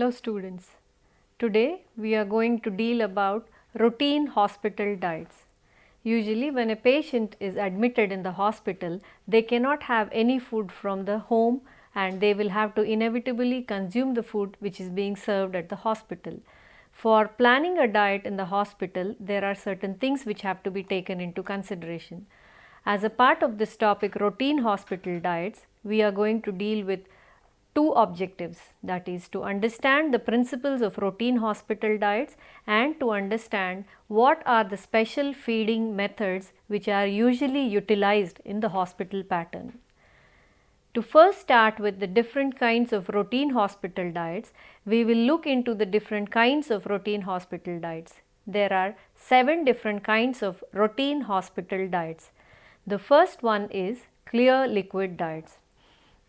Hello students, today we are going to deal about routine hospital diets. Usually when a patient is admitted in the hospital, they cannot have any food from the home and they will have to inevitably consume the food which is being served at the hospital. For planning a diet in the hospital, there are certain things which have to be taken into consideration. As a part of this topic, routine hospital diets, we are going to deal with two objectives, that is to understand the principles of routine hospital diets and to understand what are the special feeding methods which are usually utilized in the hospital pattern. To first start with the different kinds of routine hospital diets, we will look into the different kinds of routine hospital diets. There are 7 different kinds of routine hospital diets. The first one is clear liquid diets.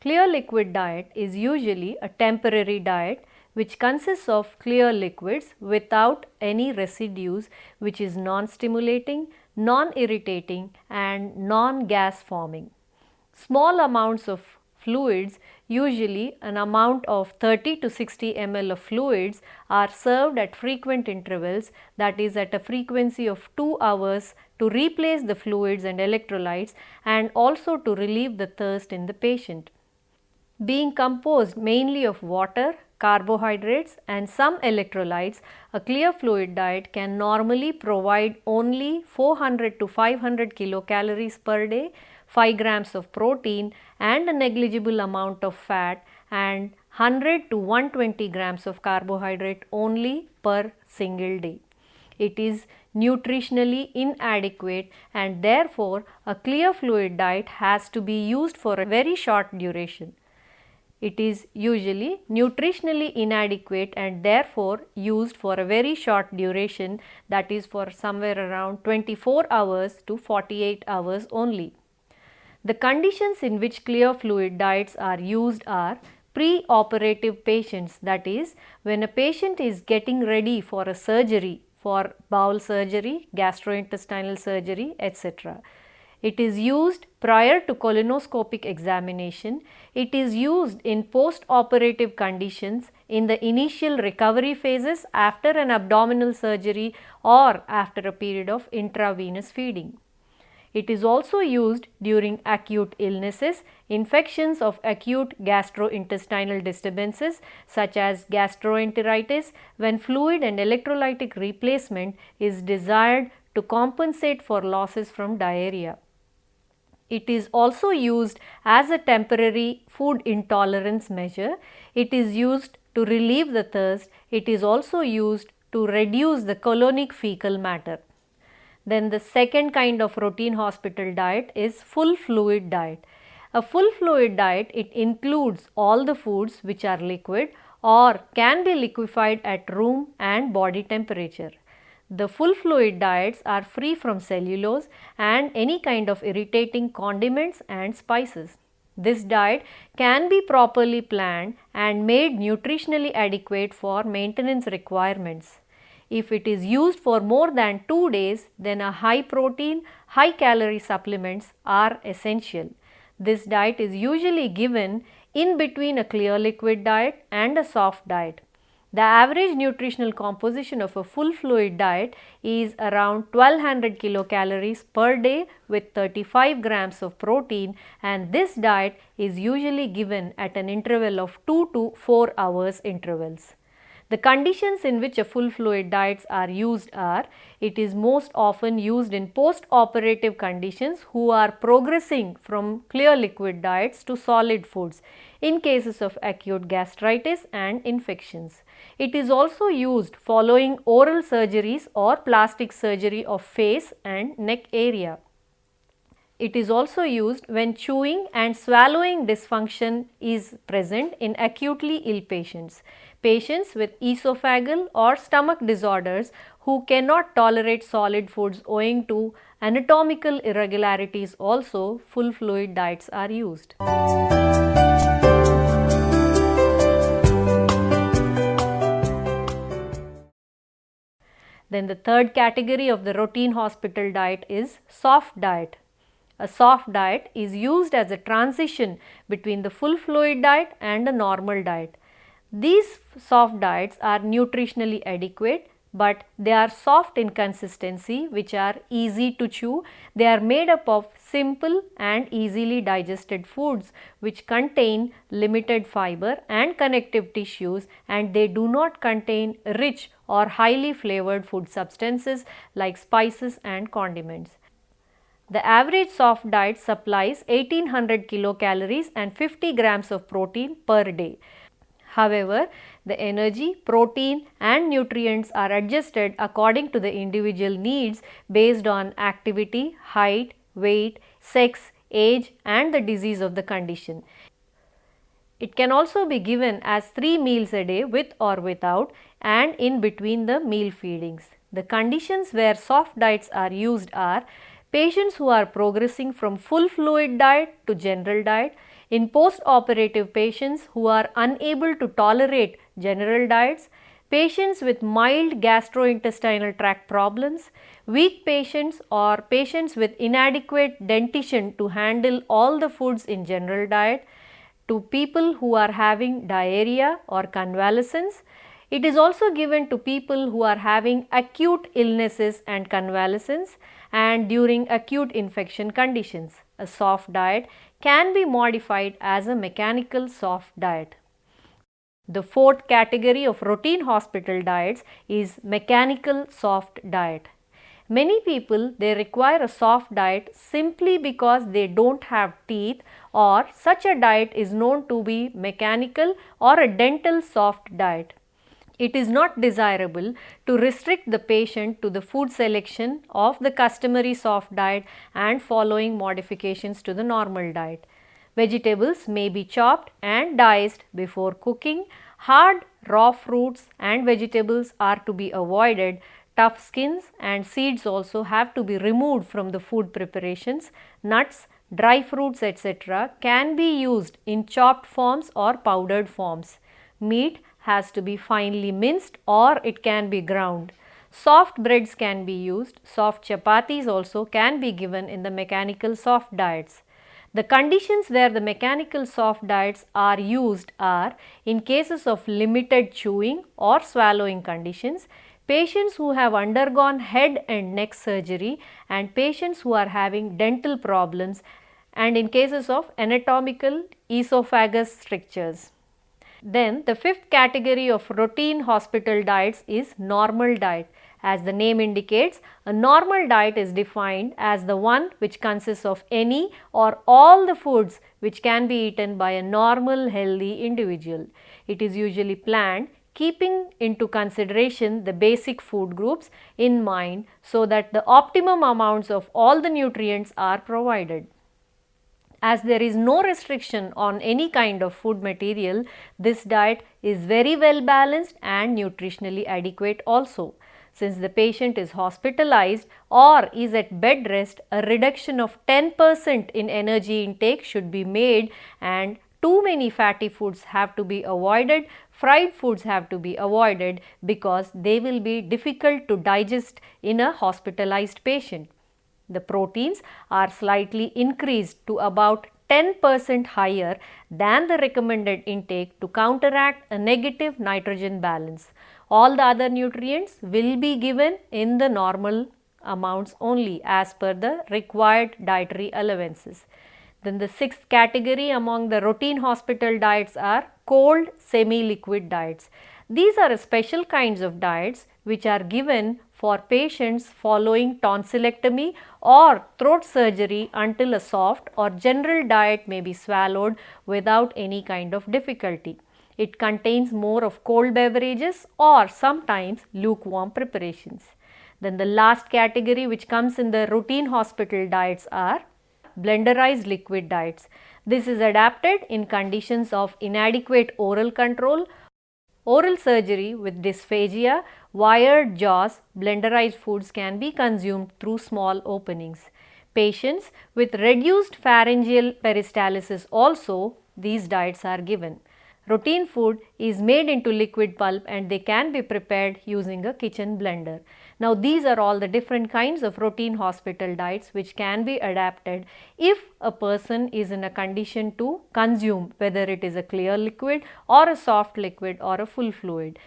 Clear liquid diet is usually a temporary diet which consists of clear liquids without any residues, which is non-stimulating, non-irritating and non-gas forming. Small amounts of fluids, usually an amount of 30 to 60 ml of fluids, are served at frequent intervals, that is at a frequency of 2 hours, to replace the fluids and electrolytes and also to relieve the thirst in the patient. Being composed mainly of water, carbohydrates and some electrolytes, a clear fluid diet can normally provide only 400 to 500 kilocalories per day, 5 grams of protein and a negligible amount of fat and 100 to 120 grams of carbohydrate only per single day. It is nutritionally inadequate and therefore a clear fluid diet has to be used for a very short duration. It is usually nutritionally inadequate and therefore used for a very short duration, that is for somewhere around 24 hours to 48 hours only. The conditions in which clear fluid diets are used are pre-operative patients, that is when a patient is getting ready for a surgery, for bowel surgery, gastrointestinal surgery, etc. It is used prior to colonoscopic examination. It is used in post-operative conditions in the initial recovery phases after an abdominal surgery or after a period of intravenous feeding. It is also used during acute illnesses, infections of acute gastrointestinal disturbances such as gastroenteritis, when fluid and electrolytic replacement is desired to compensate for losses from diarrhea. It is also used as a temporary food intolerance measure. It is used to relieve the thirst. It is also used to reduce the colonic fecal matter. Then the second kind of routine hospital diet is full fluid diet. A full fluid diet, it includes all the foods which are liquid or can be liquefied at room and body temperature. The full fluid diets are free from cellulose and any kind of irritating condiments and spices. This diet can be properly planned and made nutritionally adequate for maintenance requirements. If it is used for more than 2 days, then a high protein, high calorie supplements are essential. This diet is usually given in between a clear liquid diet and a soft diet. The average nutritional composition of a full fluid diet is around 1200 kilocalories per day with 35 grams of protein, and this diet is usually given at an interval of 2 to 4 hours intervals. The conditions in which a full fluid diets are used are, it is most often used in post-operative conditions who are progressing from clear liquid diets to solid foods in cases of acute gastritis and infections. It is also used following oral surgeries or plastic surgery of face and neck area. It is also used when chewing and swallowing dysfunction is present in acutely ill patients. Patients with esophageal or stomach disorders who cannot tolerate solid foods owing to anatomical irregularities, also full fluid diets are used. Then the third category of the routine hospital diet is soft diet. A soft diet is used as a transition between the full fluid diet and a normal diet. These soft diets are nutritionally adequate, but they are soft in consistency, which are easy to chew. They are made up of simple and easily digested foods which contain limited fiber and connective tissues, and they do not contain rich or highly flavored food substances like spices and condiments. The average soft diet supplies 1800 kilocalories and 50 grams of protein per day. However, the energy, protein and nutrients are adjusted according to the individual needs based on activity, height, weight, sex, age and the disease of the condition. It can also be given as 3 meals a day with or without and in between the meal feedings. The conditions where soft diets are used are patients who are progressing from full fluid diet to general diet, in post-operative patients who are unable to tolerate general diets, patients with mild gastrointestinal tract problems, weak patients or patients with inadequate dentition to handle all the foods in general diet, to people who are having diarrhea or convalescence. It is also given to people who are having acute illnesses and convalescence and during acute infection conditions. A soft diet can be modified as a mechanical soft diet. The fourth category of routine hospital diets is mechanical soft diet. Many people, they require a soft diet simply because they don't have teeth, or such a diet is known to be mechanical or a dental soft diet. It is not desirable to restrict the patient to the food selection of the customary soft diet and following modifications to the normal diet. Vegetables may be chopped and diced before cooking. Hard, raw fruits and vegetables are to be avoided. Tough skins and seeds also have to be removed from the food preparations. Nuts, dry fruits etc. can be used in chopped forms or powdered forms. Meat has to be finely minced or it can be ground. Soft breads can be used. Soft chapatis also can be given in the mechanical soft diets. The conditions where the mechanical soft diets are used are in cases of limited chewing or swallowing conditions, patients who have undergone head and neck surgery and patients who are having dental problems, and in cases of anatomical esophagus strictures. Then the fifth category of routine hospital diets is normal diet. As the name indicates, a normal diet is defined as the one which consists of any or all the foods which can be eaten by a normal healthy individual. It is usually planned keeping into consideration the basic food groups in mind so that the optimum amounts of all the nutrients are provided. As there is no restriction on any kind of food material, this diet is very well balanced and nutritionally adequate also. Since the patient is hospitalized or is at bed rest, a reduction of 10% in energy intake should be made, and too many fatty foods have to be avoided, fried foods have to be avoided because they will be difficult to digest in a hospitalized patient. The proteins are slightly increased to about 10% higher than the recommended intake to counteract a negative nitrogen balance. All the other nutrients will be given in the normal amounts only as per the required dietary allowances. Then the sixth category among the routine hospital diets are cold semi-liquid diets. These are special kinds of diets which are given for patients following tonsillectomy or throat surgery until a soft or general diet may be swallowed without any kind of difficulty. It contains more of cold beverages or sometimes lukewarm preparations. Then the last category which comes in the routine hospital diets are blenderized liquid diets. This is adapted in conditions of inadequate oral control, oral surgery with dysphagia, wired jaws. Blenderized foods can be consumed through small openings. Patients with reduced pharyngeal peristalsis also, these diets are given. Routine food is made into liquid pulp and they can be prepared using a kitchen blender. Now these are all the different kinds of routine hospital diets which can be adapted if a person is in a condition to consume, whether it is a clear liquid or a soft liquid or a full fluid.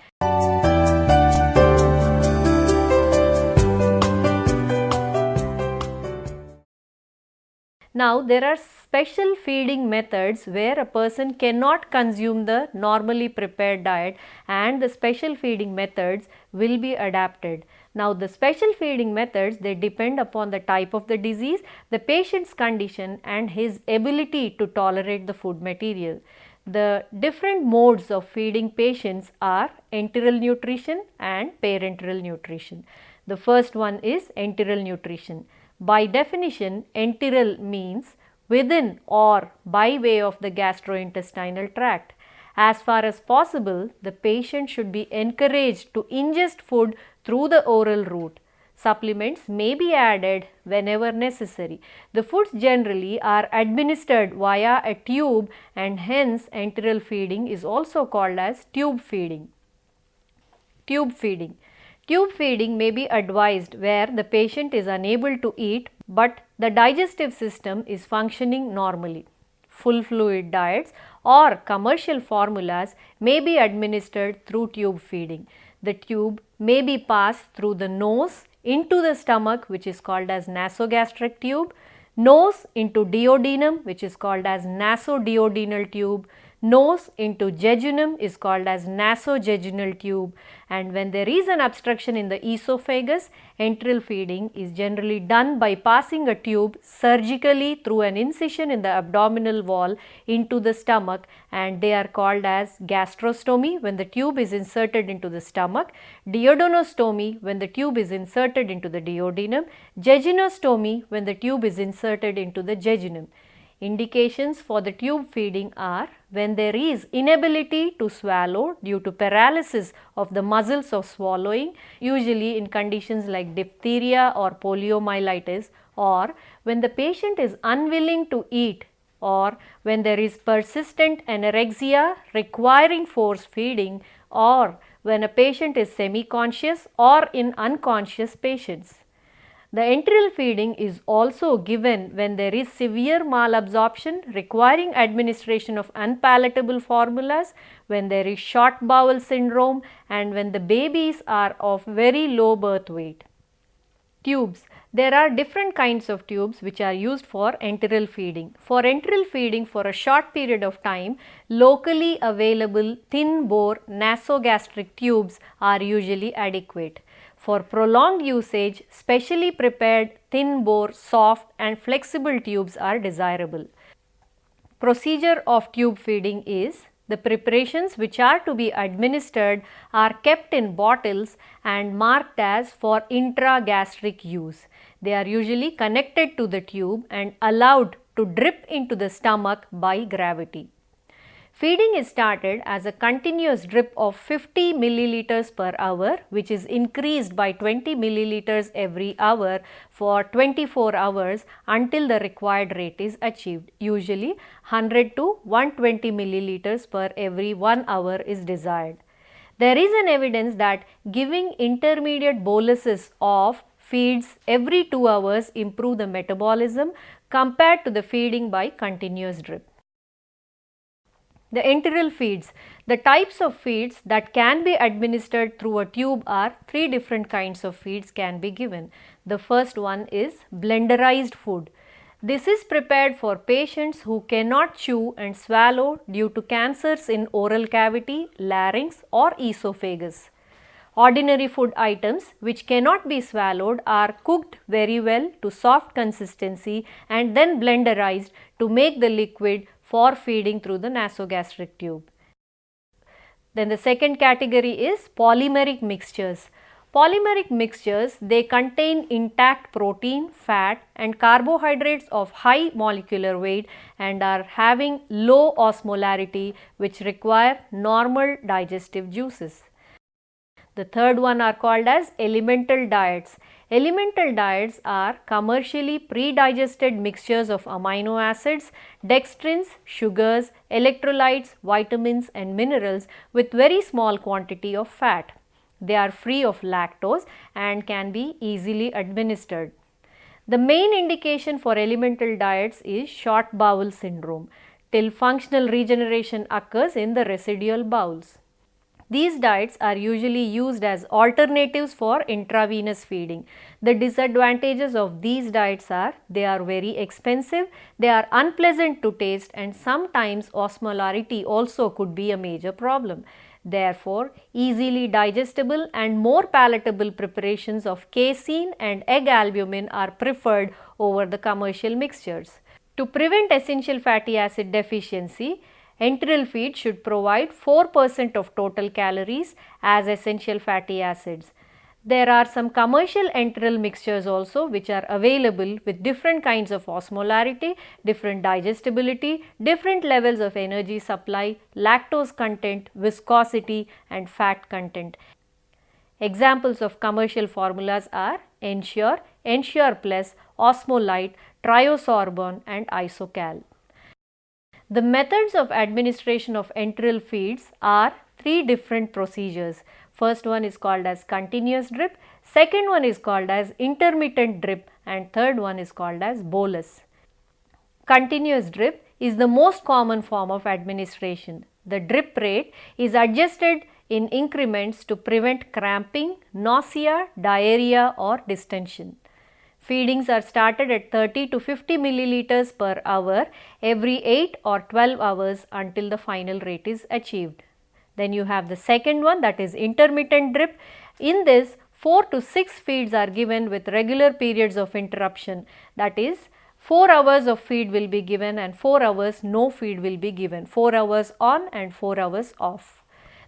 Now there are special feeding methods where a person cannot consume the normally prepared diet, and the special feeding methods will be adapted. Now the special feeding methods, they depend upon the type of the disease, the patient's condition and his ability to tolerate the food material. The different modes of feeding patients are enteral nutrition and parenteral nutrition. The first one is enteral nutrition. By definition, enteral means within or by way of the gastrointestinal tract. As far as possible, the patient should be encouraged to ingest food through the oral route. Supplements may be added whenever necessary. The foods generally are administered via a tube, and hence enteral feeding is also called as tube feeding. Tube feeding. Tube feeding may be advised where the patient is unable to eat but the digestive system is functioning normally. Full fluid diets or commercial formulas may be administered through tube feeding. The tube may be passed through the nose into the stomach, which is called as nasogastric tube, nose into duodenum, which is called as nasoduodenal tube, nose into jejunum is called as nasojejunal tube, and when there is an obstruction in the esophagus, enteral feeding is generally done by passing a tube surgically through an incision in the abdominal wall into the stomach, and they are called as gastrostomy when the tube is inserted into the stomach, duodenostomy when the tube is inserted into the duodenum, jejunostomy when the tube is inserted into the jejunum. Indications for the tube feeding are when there is inability to swallow due to paralysis of the muscles of swallowing, usually in conditions like diphtheria or poliomyelitis, or when the patient is unwilling to eat, or when there is persistent anorexia requiring force feeding, or when a patient is semi-conscious or in unconscious patients. The enteral feeding is also given when there is severe malabsorption requiring administration of unpalatable formulas, when there is short bowel syndrome, and when the babies are of very low birth weight. Tubes. There are different kinds of tubes which are used for enteral feeding. For enteral feeding for a short period of time, locally available thin bore nasogastric tubes are usually adequate. For prolonged usage, specially prepared thin bore, soft and flexible tubes are desirable. Procedure of tube feeding is the preparations which are to be administered are kept in bottles and marked as for intragastric use. They are usually connected to the tube and allowed to drip into the stomach by gravity. Feeding is started as a continuous drip of 50 milliliters per hour, which is increased by 20 milliliters every hour for 24 hours until the required rate is achieved. Usually 100 to 120 milliliters per every 1 hour is desired. There is an evidence that giving intermediate boluses of feeds every 2 hours improve the metabolism compared to the feeding by continuous drip. The enteral feeds. The types of feeds that can be administered through a tube are 3 different kinds of feeds can be given. The first one is blenderized food. This is prepared for patients who cannot chew and swallow due to cancers in oral cavity, larynx or esophagus. Ordinary food items which cannot be swallowed are cooked very well to soft consistency and then blenderized to make the liquid for feeding through the nasogastric tube. Then the second category is polymeric mixtures. Polymeric mixtures, they contain intact protein, fat and carbohydrates of high molecular weight and are having low osmolarity which require normal digestive juices. The third one are called as elemental diets. Elemental diets are commercially pre-digested mixtures of amino acids, dextrins, sugars, electrolytes, vitamins and minerals with very small quantity of fat. They are free of lactose and can be easily administered. The main indication for elemental diets is short bowel syndrome till functional regeneration occurs in the residual bowels. These diets are usually used as alternatives for intravenous feeding. The disadvantages of these diets are they are very expensive, they are unpleasant to taste, and sometimes osmolarity also could be a major problem. Therefore, easily digestible and more palatable preparations of casein and egg albumin are preferred over the commercial mixtures. To prevent essential fatty acid deficiency, enteral feed should provide 4% of total calories as essential fatty acids. There are some commercial enteral mixtures also which are available with different kinds of osmolarity, different digestibility, different levels of energy supply, lactose content, viscosity and fat content. Examples of commercial formulas are Ensure, Ensure Plus, Osmolite, Triosorbon and Isocal. The methods of administration of enteral feeds are three different procedures. First one is called as continuous drip, second one is called as intermittent drip and third one is called as bolus. Continuous drip is the most common form of administration. The drip rate is adjusted in increments to prevent cramping, nausea, diarrhea or distension. Feedings are started at 30 to 50 milliliters per hour every 8 or 12 hours until the final rate is achieved. Then you have the second one, that is intermittent drip. In this 4 to 6 feeds are given with regular periods of interruption, that is 4 hours of feed will be given and 4 hours no feed will be given, 4 hours on and 4 hours off.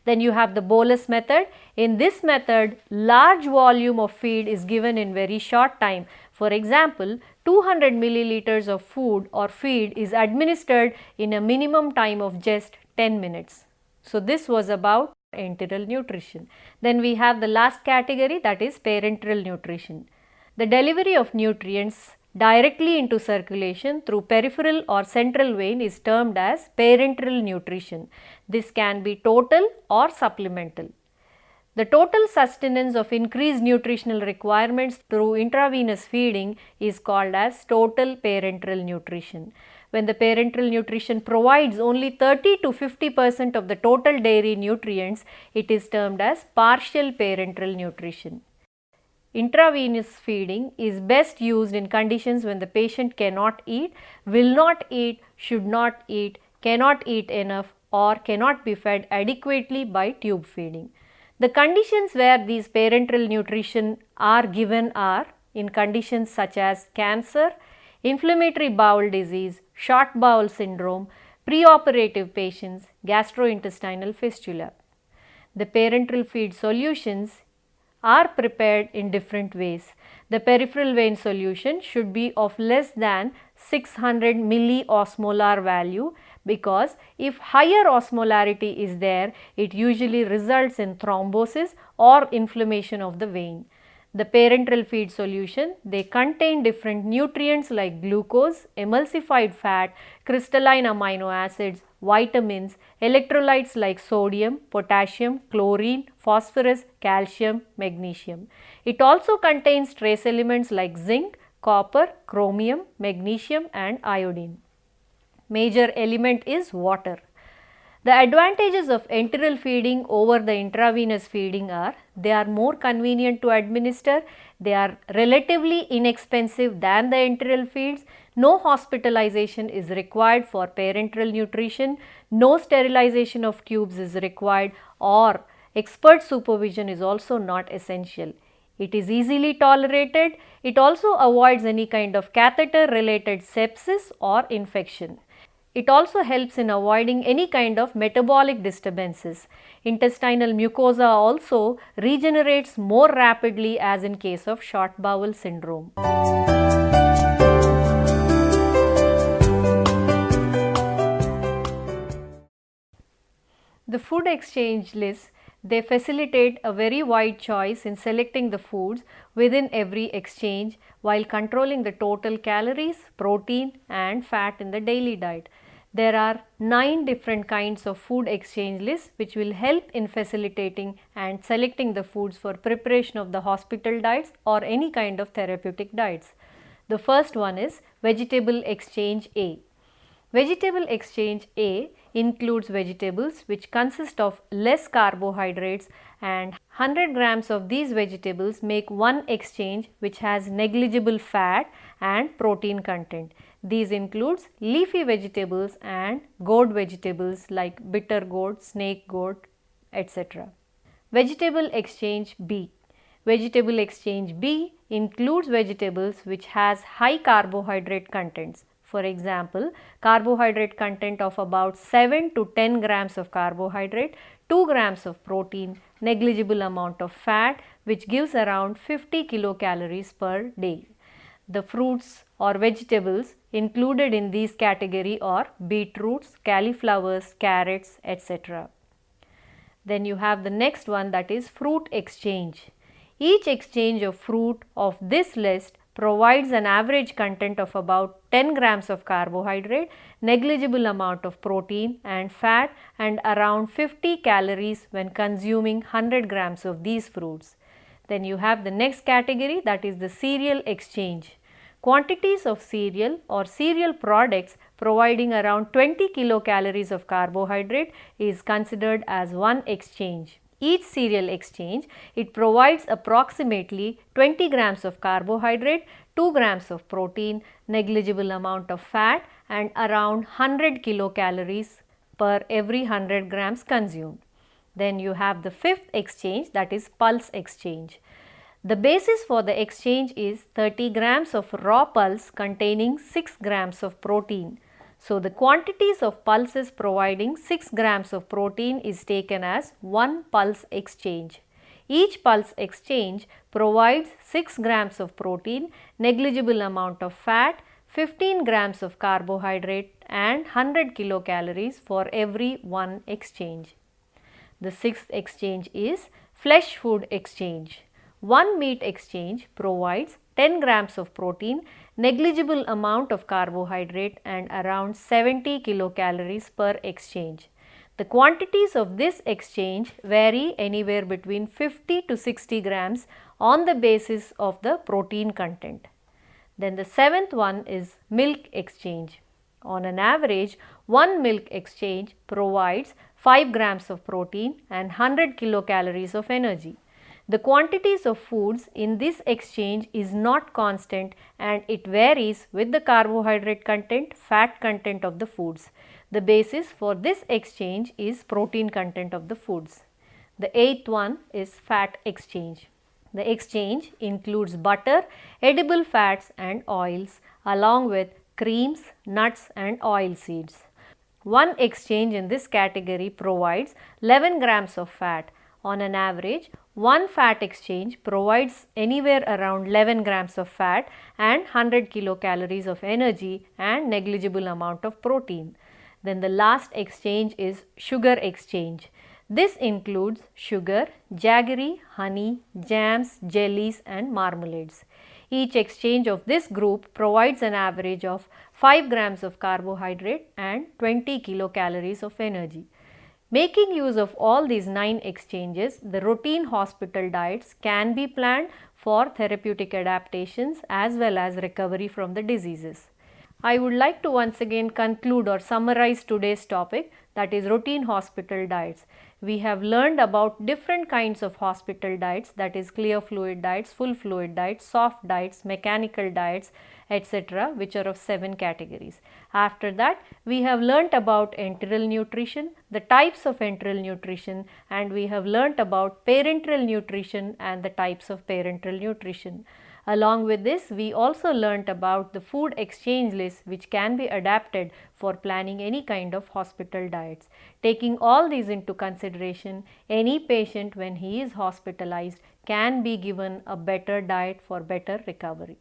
Then you have the bolus method. In this method, large volume of feed is given in very short time. For example, 200 milliliters of food or feed is administered in a minimum time of just 10 minutes. So this was about enteral nutrition. Then we have the last category, that is parenteral nutrition. The delivery of nutrients directly into circulation through peripheral or central vein is termed as parenteral nutrition. This can be total or supplemental. The total sustenance of increased nutritional requirements through intravenous feeding is called as total parenteral nutrition. When the parenteral nutrition provides only 30 to 50% of the total dairy nutrients, it is termed as partial parenteral nutrition. Intravenous feeding is best used in conditions when the patient cannot eat, will not eat, should not eat, cannot eat enough or cannot be fed adequately by tube feeding. The conditions where these parenteral nutrition are given are in conditions such as cancer, inflammatory bowel disease, short bowel syndrome, preoperative patients, gastrointestinal fistula. The parenteral feed solutions are prepared in different ways. The peripheral vein solution should be of less than 600 milliosmolar value, because if higher osmolarity is there, it usually results in thrombosis or inflammation of the vein. The parenteral feed solution, they contain different nutrients like glucose, emulsified fat, crystalline amino acids, vitamins, electrolytes like sodium, potassium, chlorine, phosphorus, calcium, magnesium. It also contains trace elements like zinc, copper, chromium, magnesium and iodine. Major element is water. The advantages of enteral feeding over the intravenous feeding are they are more convenient to administer, they are relatively inexpensive than the enteral feeds, no hospitalization is required for parenteral nutrition, no sterilization of tubes is required or expert supervision is also not essential. It is easily tolerated, it also avoids any kind of catheter related sepsis or infection. It also helps in avoiding any kind of metabolic disturbances. Intestinal mucosa also regenerates more rapidly as in case of short bowel syndrome. The food exchange lists, they facilitate a very wide choice in selecting the foods within every exchange while controlling the total calories, protein and fat in the daily diet. There are 9 different kinds of food exchange lists which will help in facilitating and selecting the foods for preparation of the hospital diets or any kind of therapeutic diets. The first one is Vegetable Exchange A. Vegetable Exchange A includes vegetables which consist of less carbohydrates, and 100 grams of these vegetables make one exchange which has negligible fat and protein content. These includes leafy vegetables and gourd vegetables like bitter gourd, snake gourd, etc. Vegetable Exchange B. Vegetable Exchange B includes vegetables which has high carbohydrate contents. For example, carbohydrate content of about 7 to 10 grams of carbohydrate, 2 grams of protein, negligible amount of fat which gives around 50 kilocalories per day. The fruits or vegetables included in these category are beetroots, cauliflowers, carrots, etc. Then you have the next one, that is Fruit Exchange. Each exchange of fruit of this list provides an average content of about 10 grams of carbohydrate, negligible amount of protein and fat, and around 50 calories when consuming 100 grams of these fruits. Then you have the next category, that is the Cereal Exchange. Quantities of cereal or cereal products providing around 20 kilocalories of carbohydrate is considered as one exchange. Each cereal exchange, it provides approximately 20 grams of carbohydrate, 2 grams of protein, negligible amount of fat and around 100 kilocalories per every 100 grams consumed. Then you have the fifth exchange, that is Pulse Exchange. The basis for the exchange is 30 grams of raw pulse containing 6 grams of protein. So, the quantities of pulses providing 6 grams of protein is taken as one pulse exchange. Each pulse exchange provides 6 grams of protein, negligible amount of fat, 15 grams of carbohydrate and 100 kilocalories for every one exchange. The sixth exchange is Flesh Food Exchange. One meat exchange provides 10 grams of protein, negligible amount of carbohydrate and around 70 kilocalories per exchange. The quantities of this exchange vary anywhere between 50 to 60 grams on the basis of the protein content. Then the seventh one is Milk Exchange. On an average, one milk exchange provides 5 grams of protein and 100 kilocalories of energy. The quantities of foods in this exchange is not constant and it varies with the carbohydrate content, fat content of the foods. The basis for this exchange is protein content of the foods. The eighth one is Fat Exchange. The exchange includes butter, edible fats and oils along with creams, nuts and oil seeds. One exchange in this category provides 11 grams of fat. On an average, one fat exchange provides anywhere around 11 grams of fat and 100 kilocalories of energy and negligible amount of protein. Then the last exchange is Sugar Exchange. This includes sugar, jaggery, honey, jams, jellies and marmalades. Each exchange of this group provides an average of 5 grams of carbohydrate and 20 kilocalories of energy. Making use of all these 9 exchanges, the routine hospital diets can be planned for therapeutic adaptations as well as recovery from the diseases. I would like to once again conclude or summarize today's topic, that is routine hospital diets. We have learned about different kinds of hospital diets, that is clear fluid diets, full fluid diets, soft diets, mechanical diets, etc., which are of 7 categories. After that, we have learnt about enteral nutrition, the types of enteral nutrition, and we have learnt about parenteral nutrition and the types of parenteral nutrition. Along with this, we also learnt about the food exchange list which can be adapted for planning any kind of hospital diets. Taking all these into consideration, any patient when he is hospitalized can be given a better diet for better recovery.